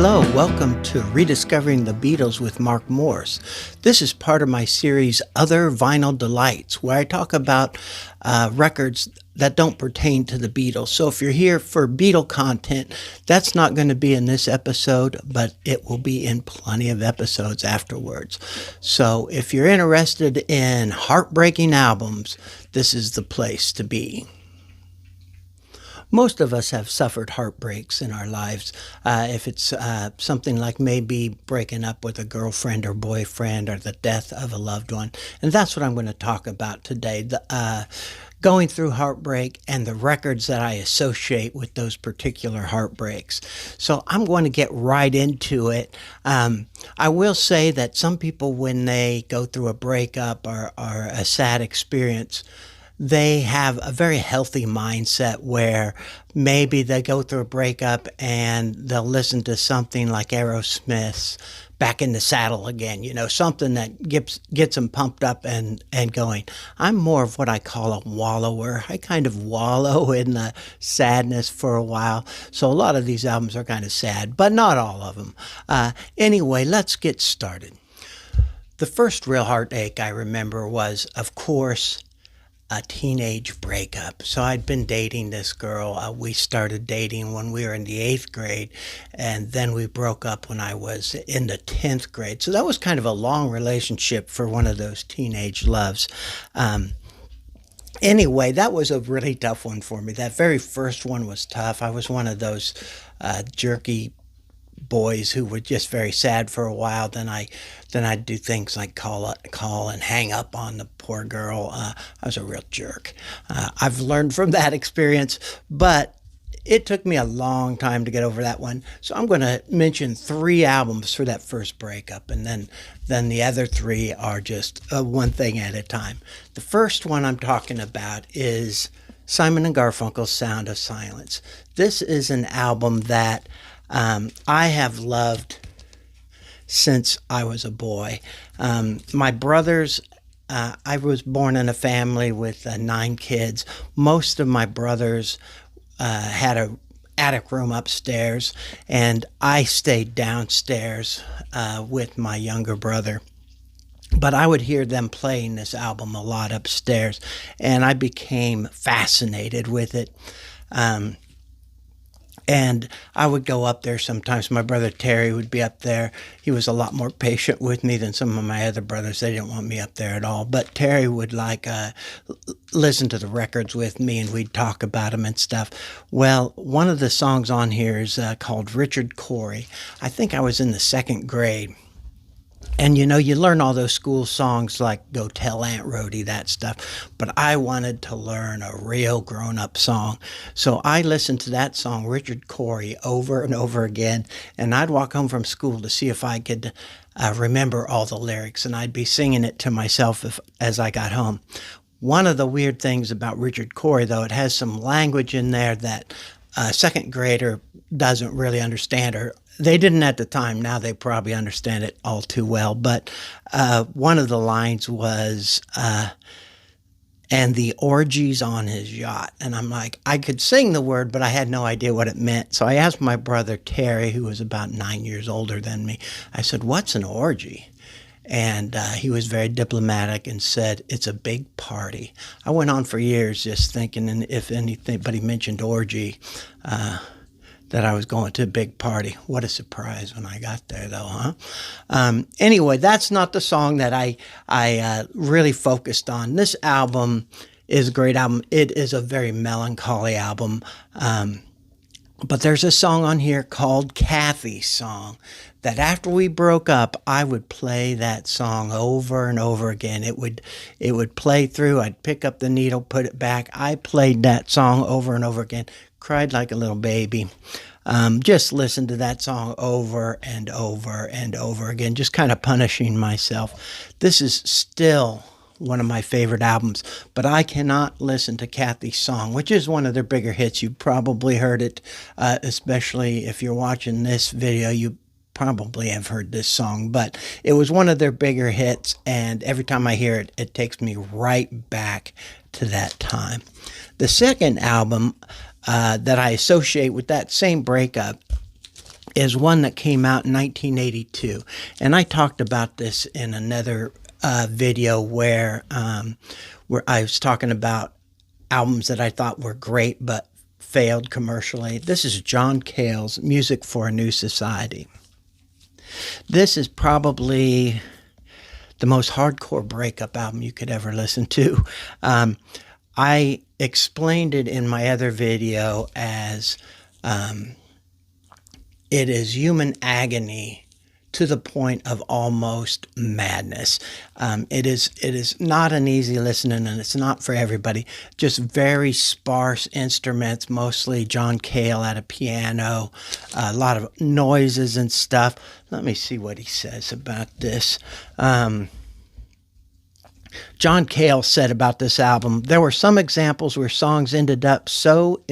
Hello, welcome to Rediscovering the Beatles with Mark Morse. This is part of my series Other Vinyl Delights, where I talk about records that don't pertain to the Beatles. So if you're here for Beatle content, that's not going to be in this episode, but it will be in plenty of episodes afterwards. So if you're interested in heartbreaking albums, this is the place to be. Most of us have suffered heartbreaks in our lives. If it's something like maybe breaking up with a girlfriend or boyfriend or the death of a loved one. And that's what I'm going to talk about today. Going through heartbreak and the records that I associate with those particular heartbreaks. So I'm going to get right into it. I will say that some people, when they go through a breakup or a sad experience, they have a very healthy mindset where maybe they go through a breakup and they'll listen to something like Aerosmith's Back in the Saddle Again, something that gets them pumped up and going. I'm more of what I call a wallower. I kind of wallow in the sadness for a while. So a lot of these albums are kind of sad, but not all of them. Anyway, let's get started. The first real heartache I remember was, of course, a teenage breakup. So I'd been dating this girl. We started dating when we were in the 8th grade, and then we broke up when I was in the 10th grade. So that was kind of a long relationship for one of those teenage loves. Anyway, that was a really tough one for me. That very first one was tough. I was one of those jerky boys who were just very sad for a while. Then I'd do things like call and hang up on the poor girl. I was a real jerk. I've learned from that experience, but it took me a long time to get over that one. So I'm going to mention 3 albums for that first breakup, and then the other 3 are just one thing at a time. The first one I'm talking about is Simon and Garfunkel's Sound of Silence. This is an album that I have loved since I was a boy. My brothers, I was born in a family with 9 kids. Most of my brothers had an attic room upstairs, and I stayed downstairs with my younger brother. But I would hear them playing this album a lot upstairs, and I became fascinated with it. And I would go up there sometimes. My brother Terry would be up there. He was a lot more patient with me than some of my other brothers. They didn't want me up there at all. But Terry would listen to the records with me, and we'd talk about them and stuff. Well, one of the songs on here is called Richard Cory. I think I was in the 2nd grade. And you learn all those school songs like Go Tell Aunt Rhody, that stuff. But I wanted to learn a real grown-up song. So I listened to that song, Richard Cory, over and over again. And I'd walk home from school to see if I could remember all the lyrics. And I'd be singing it to myself as I got home. One of the weird things about Richard Cory, though, it has some language in there that a 2nd grader doesn't really understand, or they didn't at the time. Now they probably understand it all too well. But one of the lines was, and the orgies on his yacht. And I'm like, I could sing the word, but I had no idea what it meant. So I asked my brother Terry, who was about 9 years older than me, I said, what's an orgy? And he was very diplomatic and said, it's a big party. I went on for years just thinking, and if anybody mentioned orgy, that I was going to a big party. What a surprise when I got there, though, huh? Anyway, that's not the song that I really focused on. This album is a great album. It is a very melancholy album. But there's a song on here called Kathy's Song that after we broke up, I would play that song over and over again. It would play through. I'd pick up the needle, put it back. I played that song over and over again. Cried like a little baby. Just listened to that song over and over and over again, just kind of punishing myself. This is still one of my favorite albums, but I cannot listen to Kathy's Song, which is one of their bigger hits. You probably heard it, especially if you're watching this video, you probably have heard this song, but it was one of their bigger hits, and every time I hear it, it takes me right back to that time. The second album that I associate with that same breakup is one that came out in 1982. And I talked about this in another video where I was talking about albums that I thought were great but failed commercially. This is John Cale's Music for a New Society. This is probably the most hardcore breakup album you could ever listen to. I explained it in my other video as it is human agony to the point of almost madness. It is not an easy listening, and it's not for everybody. Just very sparse instruments, mostly John Cale at a piano, a lot of noises and stuff. Let me see what he says about this. John Cale said about this album, there were some examples where songs ended up so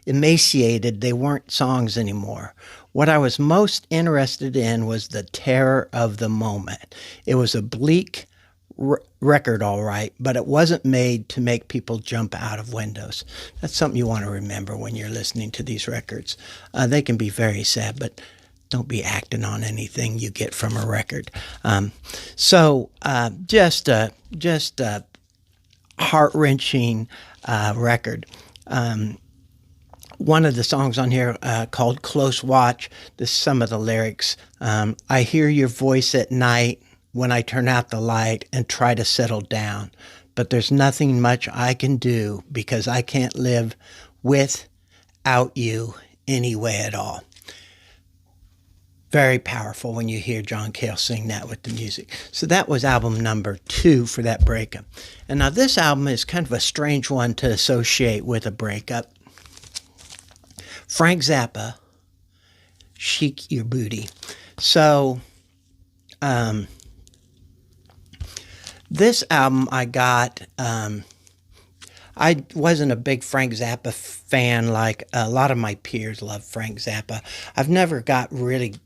emaciated they weren't songs anymore. What I was most interested in was the terror of the moment. It was a bleak record, all right, but it wasn't made to make people jump out of windows. That's something you want to remember when you're listening to these records. They can be very sad, but don't be acting on anything you get from a record. Just a heart-wrenching record. One of the songs on here called Close Watch, this is some of the lyrics. I hear your voice at night when I turn out the light and try to settle down. But there's nothing much I can do because I can't live without you anyway at all. Very powerful when you hear John Cale sing that with the music. So that was album number 2 for that breakup. And now this album is kind of a strange one to associate with a breakup. Frank Zappa, Shake Your Booty. So this album I got, I wasn't a big Frank Zappa fan like a lot of my peers love Frank Zappa. I've never got really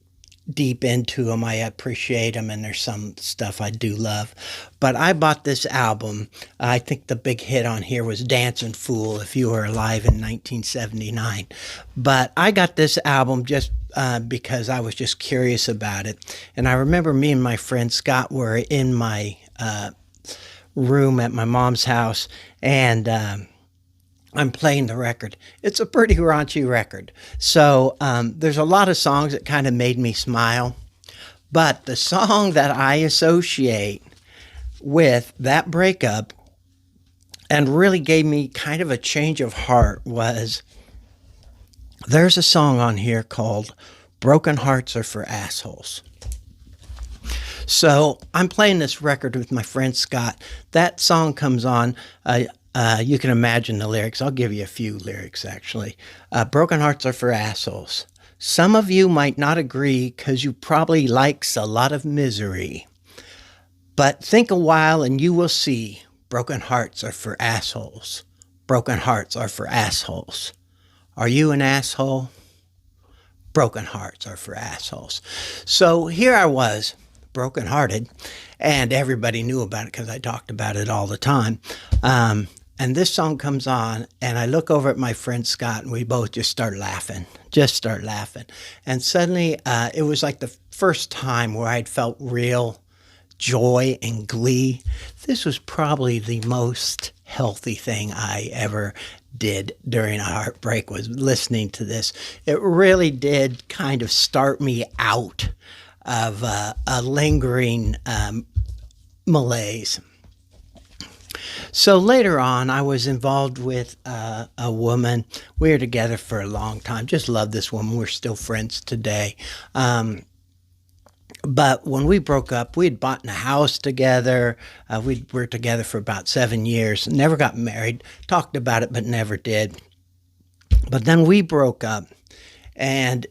deep into him. I appreciate him, and there's some stuff I do love. But I bought this album. I think the big hit on here was Dancing Fool, If You Were Alive in 1979. But I got this album just because I was just curious about it. And I remember me and my friend Scott were in my room at my mom's house, and I'm playing the record. It's a pretty raunchy record. So there's a lot of songs that kind of made me smile. But the song that I associate with that breakup and really gave me kind of a change of heart was, there's a song on here called Broken Hearts Are for Assholes. So I'm playing this record with my friend Scott. That song comes on. You can imagine the lyrics. I'll give you a few lyrics, actually. Broken hearts are for assholes. Some of you might not agree because you probably likes a lot of misery. But think a while and you will see broken hearts are for assholes. Broken hearts are for assholes. Are you an asshole? Broken hearts are for assholes. So here I was, brokenhearted, and everybody knew about it because I talked about it all the time. And this song comes on, and I look over at my friend Scott, and we both just start laughing. And suddenly, it was like the first time where I'd felt real joy and glee. This was probably the most healthy thing I ever did during a heartbreak, was listening to this. It really did kind of start me out of a lingering malaise. So later on, I was involved with a woman. We were together for a long time. Just love this woman. We're still friends today. But when we broke up, we had bought a house together. We were together for about 7 years. Never got married. Talked about it, but never did. But then we broke up, and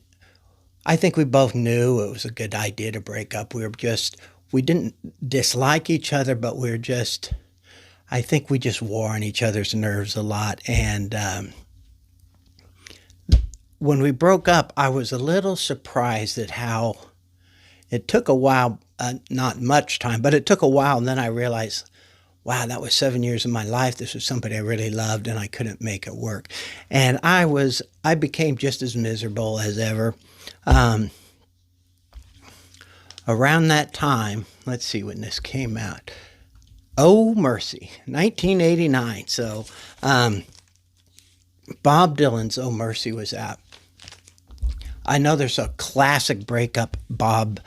I think we both knew it was a good idea to break up. We didn't dislike each other, but I think we just wore on each other's nerves a lot. And when we broke up, I was a little surprised at how it took a while, not much time, but it took a while. And then I realized, wow, that was 7 years of my life. This was somebody I really loved, and I couldn't make it work. And I became just as miserable as ever. Um, Around that time, let's see when this came out. Oh, mercy, 1989. So Bob Dylan's Oh Mercy was out. I know there's a classic breakup Bob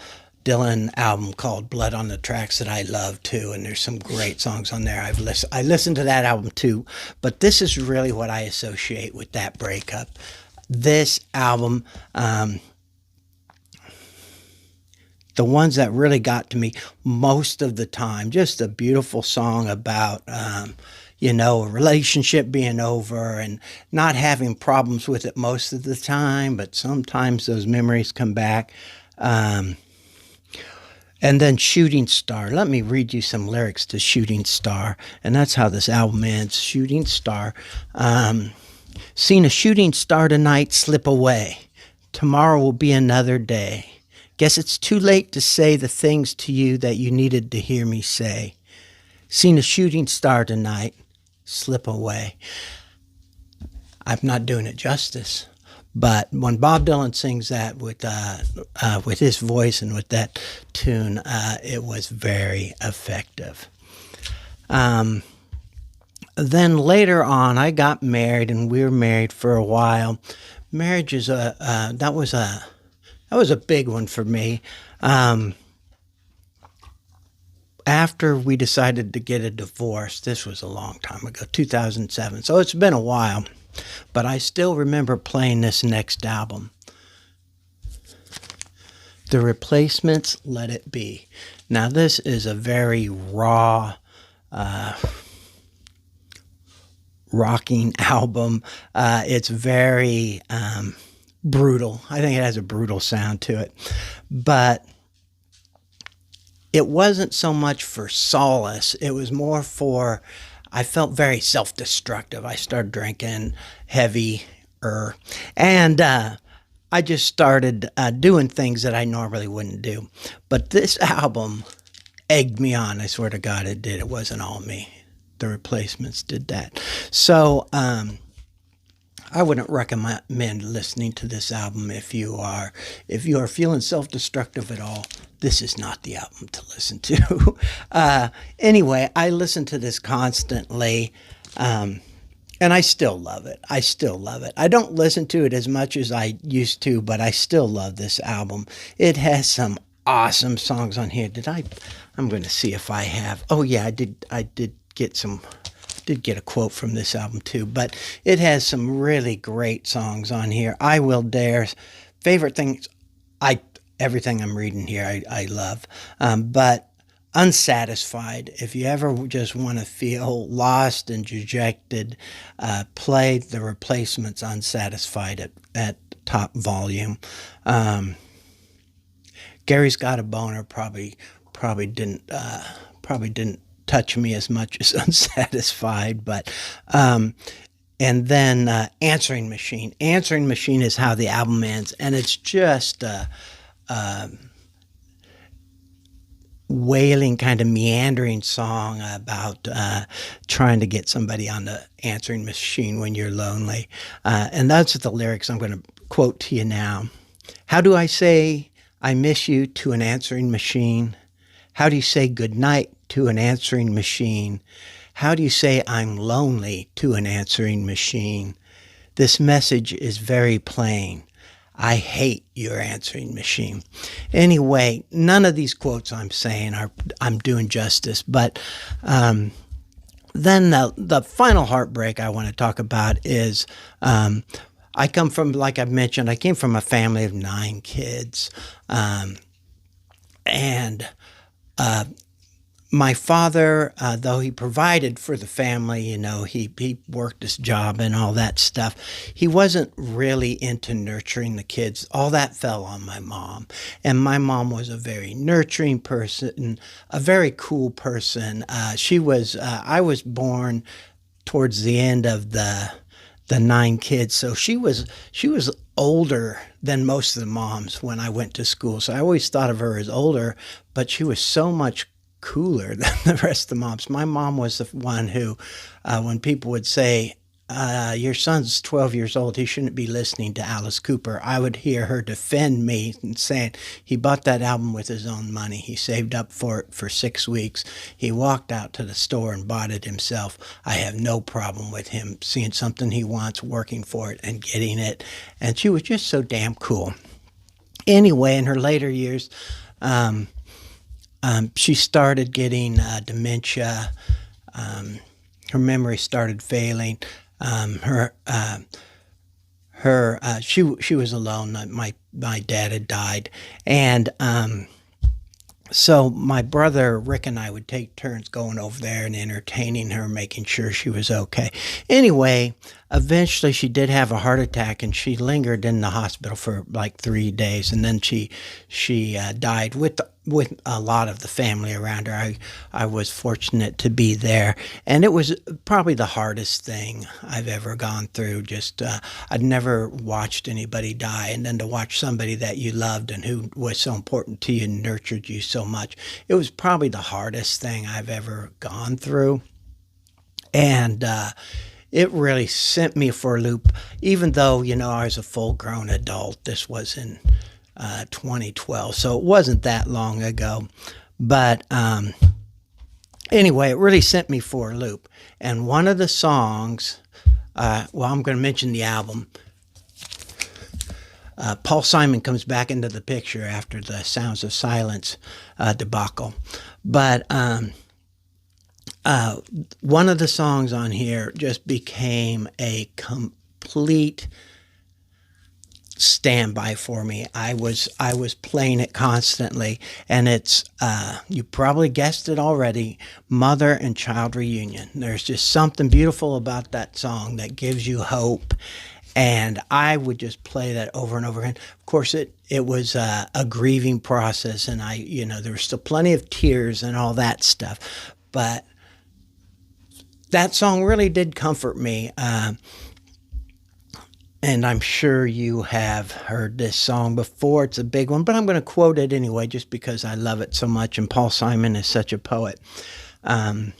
Dylan album called Blood on the Tracks that I love too, and there's some great songs on there. I listened to that album too, but this is really what I associate with that breakup. This album, the ones that really got to me most of the time, just a beautiful song about, a relationship being over and not having problems with it most of the time, but sometimes those memories come back. And then Shooting Star. Let me read you some lyrics to Shooting Star. And that's how this album ends. Shooting Star. Seen a shooting star tonight slip away. Tomorrow will be another day. Guess it's too late to say the things to you that you needed to hear me say. Seen a shooting star tonight slip away. I'm not doing it justice. But when Bob Dylan sings that with his voice and with that tune, it was very effective. Then later on, I got married, and we were married for a while. Marriage is that was a big one for me. After we decided to get a divorce, this was a long time ago, 2007. So it's been a while. But I still remember playing this next album. The Replacements, Let It Be. Now, this is a very raw, rocking album. It's very brutal. I think it has a brutal sound to it. But it wasn't so much for solace. It was more for... I felt very self-destructive. I started drinking heavier, and I just started doing things that I normally wouldn't do. But this album egged me on. I swear to God it did. It wasn't all me. The Replacements did that. So I wouldn't recommend listening to this album if you are feeling self-destructive at all. This is not the album to listen to. Anyway, I listen to this constantly, and I still love it. I don't listen to it as much as I used to, but I still love this album. It has some awesome songs on here. I'm going to see if I have. Oh yeah, I did get a quote from this album too, but it has some really great songs on here. I Will Dare, favorite things, everything I'm reading here I love. But Unsatisfied, if you ever just want to feel lost and dejected, play The Replacements Unsatisfied at top volume. Gary's Got a Boner probably didn't touch me as much as Unsatisfied, but and then Answering Machine. Answering Machine is how the album ends, and it's just wailing, kind of meandering song about trying to get somebody on the answering machine when you're lonely. And that's the lyrics I'm going to quote to you now. How do I say I miss you to an answering machine? How do you say goodnight to an answering machine? How do you say I'm lonely to an answering machine? This message is very plain. I hate your answering machine. Anyway, none of these quotes I'm saying I'm doing justice, but then the final heartbreak I want to talk about is I come from, like I've mentioned, I came from a family of 9 kids, and my father, though he provided for the family, he worked his job and all that stuff, he wasn't really into nurturing the kids. All that fell on my mom. And my mom was a very nurturing person, a very cool person. I was born towards the end of the 9 kids, so she was older than most of the moms when I went to school. So I always thought of her as older, but she was so much cooler than the rest of the moms. My mom was the one who, when people would say, your son's 12 years old, he shouldn't be listening to Alice Cooper, I would hear her defend me and saying he bought that album with his own money. He saved up for it for 6 weeks. He walked out to the store and bought it himself. I have no problem with him seeing something he wants, working for it, and getting it. And she was just so damn cool. Anyway, in her later years, she started getting dementia. Her memory started failing. She was alone. My dad had died, and so my brother Rick and I would take turns going over there and entertaining her, making sure she was okay. Anyway, eventually she did have a heart attack, and she lingered in the hospital for like 3 days, and then she died with a lot of the family around her. I was fortunate to be there, and it was probably the hardest thing I've ever gone through. Just I'd never watched anybody die, and then to watch somebody that you loved and who was so important to you and nurtured you so much, it was probably the hardest thing I've ever gone through. And it really sent me for a loop, even though, I was a full-grown adult. This was in 2012, so it wasn't that long ago. But anyway, it really sent me for a loop. And one of the songs, I'm going to mention the album. Paul Simon comes back into the picture after the Sounds of Silence debacle. But one of the songs on here just became a complete standby for me. I was playing it constantly, and it's you probably guessed it already, Mother and Child Reunion. There's just something beautiful about that song that gives you hope, and I would just play that over and over again. Of course, it was a grieving process, and there was still plenty of tears and all that stuff, but that song really did comfort me. And I'm sure you have heard this song before. It's a big one, but I'm going to quote it anyway just because I love it so much, and Paul Simon is such a poet. Mother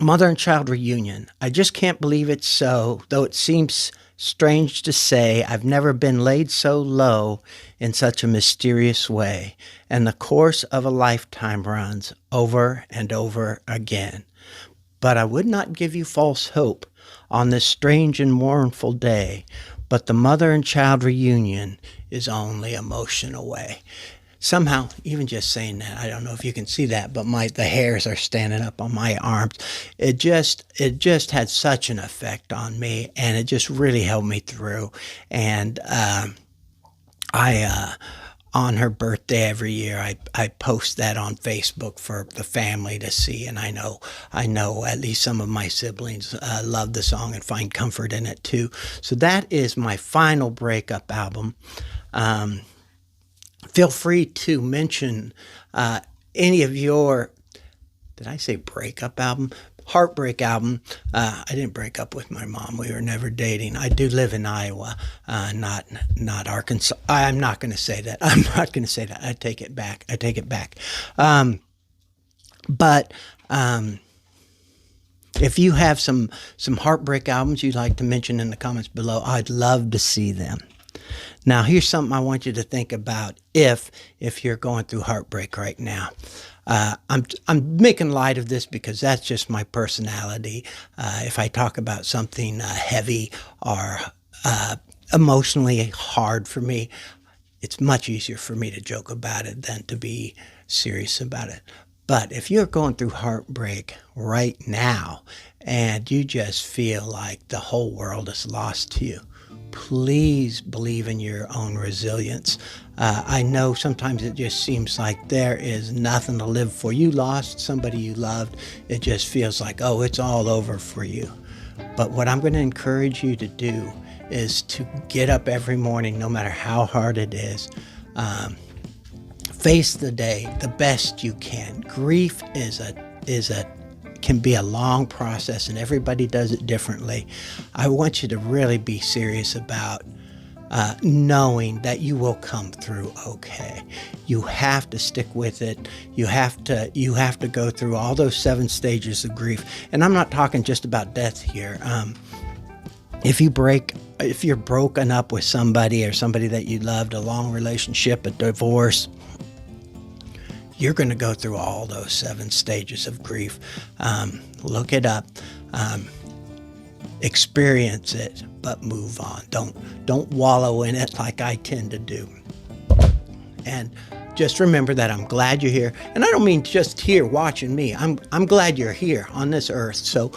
and Child Reunion. I just can't believe it's so, though it seems strange to say. I've never been laid so low in such a mysterious way, and the course of a lifetime runs over and over again. But I would not give you false hope on this strange and mournful day, but the mother and child reunion is only a motion away. Somehow, even just saying that, I don't know if you can see that, but the hairs are standing up on my arms. It just had such an effect on me, and it just really helped me through. And on her birthday every year, I post that on Facebook for the family to see, and I know at least some of my siblings love the song and find comfort in it too. So that is my final breakup album. Feel free to mention any of your, did I say breakup album? Heartbreak album. I didn't break up with my mom. We were never dating. I do live in Iowa, not Arkansas. I'm not going to say that. I take it back. But if you have some heartbreak albums you'd like to mention in the comments below, I'd love to see them. Now, here's something I want you to think about if you're going through heartbreak right now. I'm making light of this because that's just my personality. If I talk about something heavy or emotionally hard for me, it's much easier for me to joke about it than to be serious about it. But if you're going through heartbreak right now and you just feel like the whole world is lost to you, please believe in your own resilience. I know sometimes it just seems like there is nothing to live for. You lost somebody you loved. It just feels like, oh, it's all over for you. But what I'm going to encourage you to do is to get up every morning, no matter how hard it is. Face the day the best you can. Grief can be a long process, and everybody does it differently. I want you to really be serious about knowing that you will come through okay. You have to stick with it. You have to go through all those 7 stages of grief. And I'm not talking just about death here. If you're broken up with somebody or somebody that you loved, a long relationship, a divorce, you're going to go through all those 7 stages of grief. Look it up. Experience it, but move on. Don't wallow in it like I tend to do. And just remember that I'm glad you're here. And I don't mean just here watching me. I'm glad you're here on this earth. So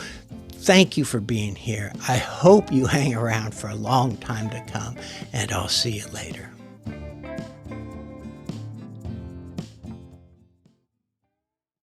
thank you for being here. I hope you hang around for a long time to come, and I'll see you later.